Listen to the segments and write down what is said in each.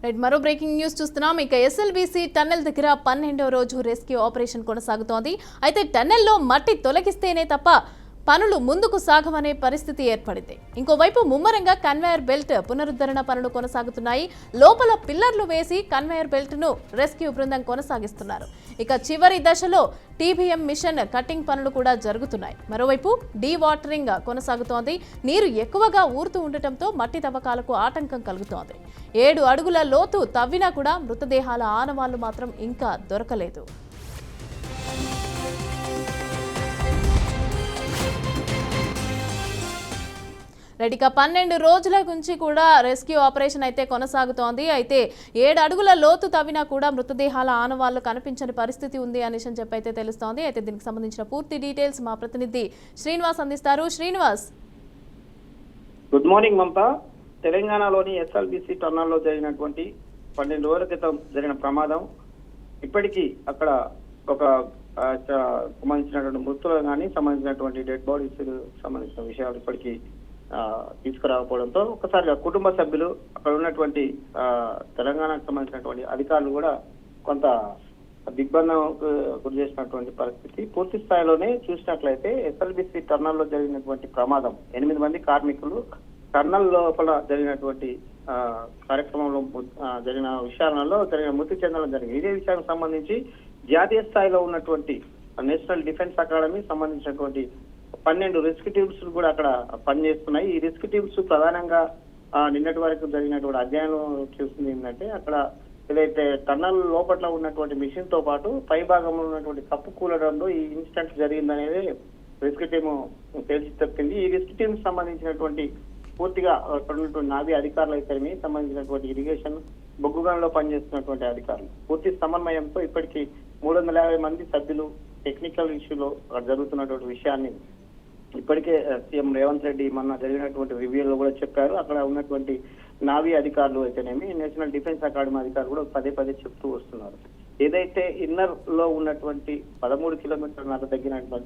Right, మరో breaking news చూస్తున్నాం. ఇక ఎస్ఎల్బీసీ టన్నెల్ దగ్గర 12వ రోజు రెస్క్యూ ఆపరేషన్ కొనసాగుతోంది. అయితే టన్నెల్లో మట్టి తొలగిస్తేనే తప్ప పనులు ముందుకు సాగమనే పరిస్థితి ఏర్పడింది. ఇంకోవైపు ముమ్మరంగా కన్వేయర్ బెల్ట్ పునరుద్ధరణ పనులు కొనసాగుతున్నాయి. లోపల పిల్లర్లు వేసి కన్వేయర్ బెల్ట్ ను రెస్క్యూ బృందం కొనసాగిస్తున్నారు. ఇక చివరి దశలో టీబీఎం మిషన్ కటింగ్ పనులు కూడా జరుగుతున్నాయి. మరోవైపు డీ వాటరింగ్ కొనసాగుతోంది. నీరు ఎక్కువగా ఊరుతూ ఉండటంతో మట్టి తవ్వకాలకు ఆటంకం కలుగుతోంది. 7 అడుగుల లోతు తవ్వినా కూడా మృతదేహాల ఆనవాళ్లు మాత్రం ఇంకా దొరకలేదు. రెడ్డిక 12 రోజుల నుంచి కూడా రెస్క్యూ ఆపరేషన్ అయితే కొనసాగుతోంది. అయితే 7 అడుగుల లోతు తవ్వినా కూడా మృతదేహాల ఆనవాళ్లు కనిపించని పరిస్థితి ఉంది అనేసి చెప్పైతే తెలుస్తోంది. అయితే దీనికి సంబంధించిన పూర్తి డీటెయిల్స్ మా ప్రతినిధి శ్రీనివాస్ అందిస్తారు. శ్రీనివాస్, గుడ్ మార్నింగ్ మమత. తెలంగాణలోని ఎస్ఎల్బీసీ టన్నల్లో జరిగినటువంటి 12 రోజుల క్రితం జరిగిన ప్రమాదం ఇప్పటికీ అక్కడ ఒక సంబంధించినటువంటి మృతులు కానీ సంబంధించినటువంటి డెడ్ బాడీస్ సంబంధించిన విషయాలు ఇప్పటికీ తీసుకురాకపోవడంతో ఒకసారిగా కుటుంబ సభ్యులు అక్కడ ఉన్నటువంటి తెలంగాణకు సంబంధించినటువంటి అధికారులు కూడా కొంత దిగ్బంధం గురి చేసినటువంటి పరిస్థితి. పూర్తి స్థాయిలోనే చూసినట్లయితే ఎస్ఎల్బీసీ టన్నల్లో జరిగినటువంటి ప్రమాదం 8 మంది కార్మికులు టన్నల్ లోపల జరిగినటువంటి కార్యక్రమంలో జరిగిన విషయాలలో జరిగిన మృతి చెందడం జరిగింది. ఇదే విషయానికి సంబంధించి జాతీయ స్థాయిలో ఉన్నటువంటి నేషనల్ డిఫెన్స్ అకాడమీ సంబంధించినటువంటి 12 రిస్క్ టీమ్స్ కూడా అక్కడ పనిచేస్తున్నాయి. ఈ రిస్క్ టీమ్స్ ప్రధానంగా నిన్నటి వరకు జరిగినటువంటి అధ్యయనం చూస్తుంది ఏంటంటే అక్కడ ఏదైతే టన్నల్ లోపల ఉన్నటువంటి మిషన్ తో పాటు పై భాగంలో ఉన్నటువంటి కప్పు కూలడంలో ఈ ఇన్సిడెంట్ జరిగిందనేది రిస్క్ టీమ్ తెలిసి చెప్పింది. ఈ రిస్క్ టీమ్ సంబంధించినటువంటి పూర్తిగా అక్కడ ఉన్నటువంటి నావీ అధికారులు అయితే సంబంధించినటువంటి ఇరిగేషన్ బొగ్గు గనుల్లో పనిచేస్తున్నటువంటి అధికారులు పూర్తి సమన్వయంతో ఇప్పటికీ 350 మంది సభ్యులు టెక్నికల్ ఇష్యూలో జరుగుతున్నటువంటి విషయాన్ని ఇప్పటికే సీఎం రేవంత్ రెడ్డి మొన్న జరిగినటువంటి రివ్యూలో కూడా చెప్పారు. అక్కడ ఉన్నటువంటి నావీ అధికారులు అయితేనేమి నేషనల్ డిఫెన్స్ అకాడమీ అధికారులు కూడా పదే చెప్తూ వస్తున్నారు. ఏదైతే ఇన్నర్ లో ఉన్నటువంటి 13 కిలోమీటర్ల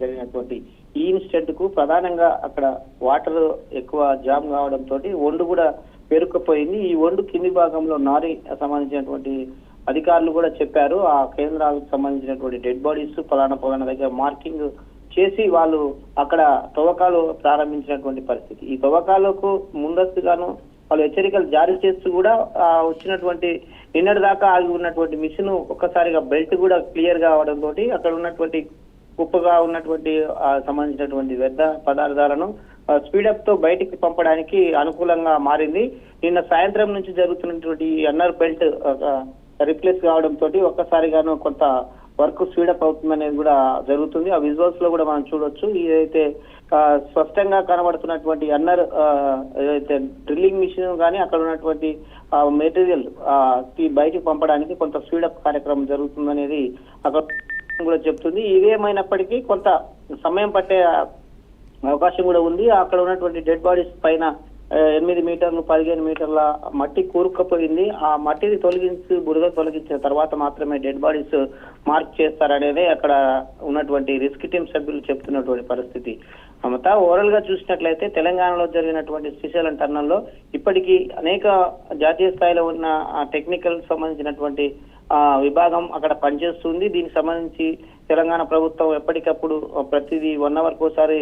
జరిగినటువంటి ఈ ఇన్సిడెంట్ కు ప్రధానంగా అక్కడ వాటర్ ఎక్కువ జామ్ కావడంతో ఒండు కూడా పేరుకుపోయింది. ఈ ఒండు కింది భాగంలో నారీ సంబంధించినటువంటి అధికారులు కూడా చెప్పారు. ఆ కేంద్రాలకు సంబంధించినటువంటి డెడ్ బాడీస్ పలానా దగ్గర మార్కింగ్ చేసి వాళ్ళు అక్కడ తవ్వకాలు ప్రారంభించినటువంటి పరిస్థితి. ఈ తవ్వకాలకు ముందస్తుగాను వాళ్ళు హెచ్చరికలు జారీ చేస్తూ కూడా వచ్చినటువంటి నిన్నటి దాకా ఆగి ఉన్నటువంటి మిషన్ ఒక్కసారిగా బెల్ట్ కూడా క్లియర్ కావడంతో అక్కడ ఉన్నటువంటి కుప్పగా ఉన్నటువంటి సంబంధించినటువంటి వ్యర్థ పదార్థాలను స్పీడప్ తో బయటికి పంపడానికి అనుకూలంగా మారింది. నిన్న సాయంత్రం నుంచి జరుగుతున్నటువంటి అన్నర్ బెల్ట్ రిప్లేస్ కావడంతో ఒక్కసారిగాను కొంత వర్క్ స్పీడప్ అవుతుందనేది కూడా జరుగుతుంది. ఆ విజువల్స్ లో కూడా మనం చూడొచ్చు. ఏదైతే స్పష్టంగా కనబడుతున్నటువంటి అన్నర్ ఏదైతే డ్రిల్లింగ్ మిషన్ కానీ అక్కడ ఉన్నటువంటి మెటీరియల్ బయటికి పంపడానికి కొంత స్పీడప్ కార్యక్రమం జరుగుతుందనేది అక్కడ కూడా చెప్తుంది. ఇదేమైనప్పటికీ కొంత సమయం పట్టే అవకాశం కూడా ఉంది. అక్కడ ఉన్నటువంటి డెడ్ బాడీస్ పైన 8 మీటర్లు 15 మీటర్ల మట్టి కూరుకుపోయింది. ఆ మట్టిని తొలగించి బురద తొలగించిన తర్వాత మాత్రమే డెడ్ బాడీస్ మార్క్ చేస్తారనేది అక్కడ ఉన్నటువంటి రిస్క్ టీమ్ సభ్యులు చెప్తున్నటువంటి పరిస్థితి. మమత, ఓవరాల్ గా చూసినట్లయితే తెలంగాణలో జరిగినటువంటి శ్రీశైలం టన్నల్లో ఇప్పటికీ అనేక జాతీయ స్థాయిలో ఉన్న టెక్నికల్ సంబంధించినటువంటి విభాగం అక్కడ పనిచేస్తుంది. దీనికి సంబంధించి తెలంగాణ ప్రభుత్వం ఎప్పటికప్పుడు ప్రతిదీ 1 అవర్ కోసారి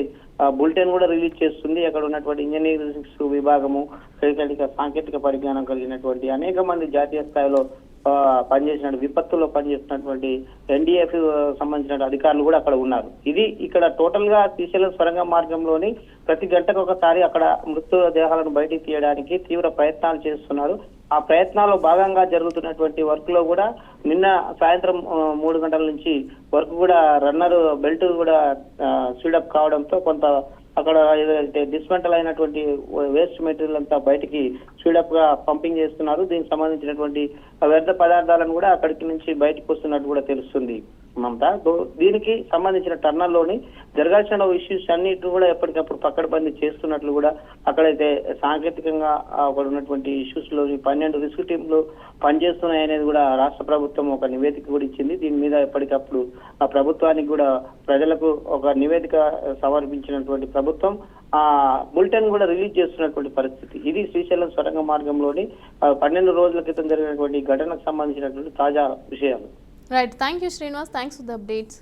బులెటిన్ కూడా రిలీజ్ చేస్తుంది. అక్కడ ఉన్నటువంటి ఇంజనీరింగ్ విభాగము సాంకేతిక పరిజ్ఞానం కలిగినటువంటి అనేక మంది జాతీయ స్థాయిలో పనిచేసిన విపత్తులో పనిచేస్తున్నటువంటి ఎన్డీఎఫ్ సంబంధించిన అధికారులు కూడా అక్కడ ఉన్నారు. ఇది ఇక్కడ టోటల్ గా శ్రీశైలం సొరంగ మార్గంలోని ప్రతి గంటకు ఒకసారి అక్కడ మృతదేహాలను బయటికి తీయడానికి తీవ్ర ప్రయత్నాలు చేస్తున్నారు. ఆ ప్రయత్నాల్లో భాగంగా జరుగుతున్నటువంటి వర్క్ లో కూడా నిన్న సాయంత్రం 3 గంటల నుంచి వర్క్ కూడా రన్నర్ బెల్ట్ కూడా స్పీడప్ కావడంతో కొంత అక్కడ ఏదైతే డిస్మెంటల్ అయినటువంటి వేస్ట్ మెటీరియల్ అంతా బయటికి స్పీడప్ గా పంపింగ్ చేస్తున్నారు. దీనికి సంబంధించినటువంటి వ్యర్థ పదార్థాలను కూడా అక్కడికి నుంచి బయటకు వస్తున్నట్టు కూడా తెలుస్తుంది మమత. దీనికి సంబంధించిన టన్నల్లోని జరగాల్సిన ఇష్యూస్ అన్నిటి కూడా ఎప్పటికప్పుడు పక్కడబందీ చేస్తున్నట్లు కూడా అక్కడైతే సాంకేతికంగా అక్కడ ఉన్నటువంటి ఇష్యూస్ లో 12 రిస్క్ టీంలు పనిచేస్తున్నాయి అనేది కూడా రాష్ట్ర ప్రభుత్వం ఒక నివేదిక కూడా ఇచ్చింది. దీని మీద ఎప్పటికప్పుడు ఆ ప్రభుత్వానికి కూడా ప్రజలకు ఒక నివేదిక సమర్పించినటువంటి ప్రభుత్వం బులెటిన్ కూడా రిలీజ్ చేస్తున్నటువంటి పరిస్థితి. ఇది శ్రీశైలం సొరంగ మార్గంలోని 12 రోజుల క్రితం జరిగినటువంటి ఘటనకు సంబంధించినటువంటి తాజా విషయాలు. Right, thank you Srinivas, thanks for the updates.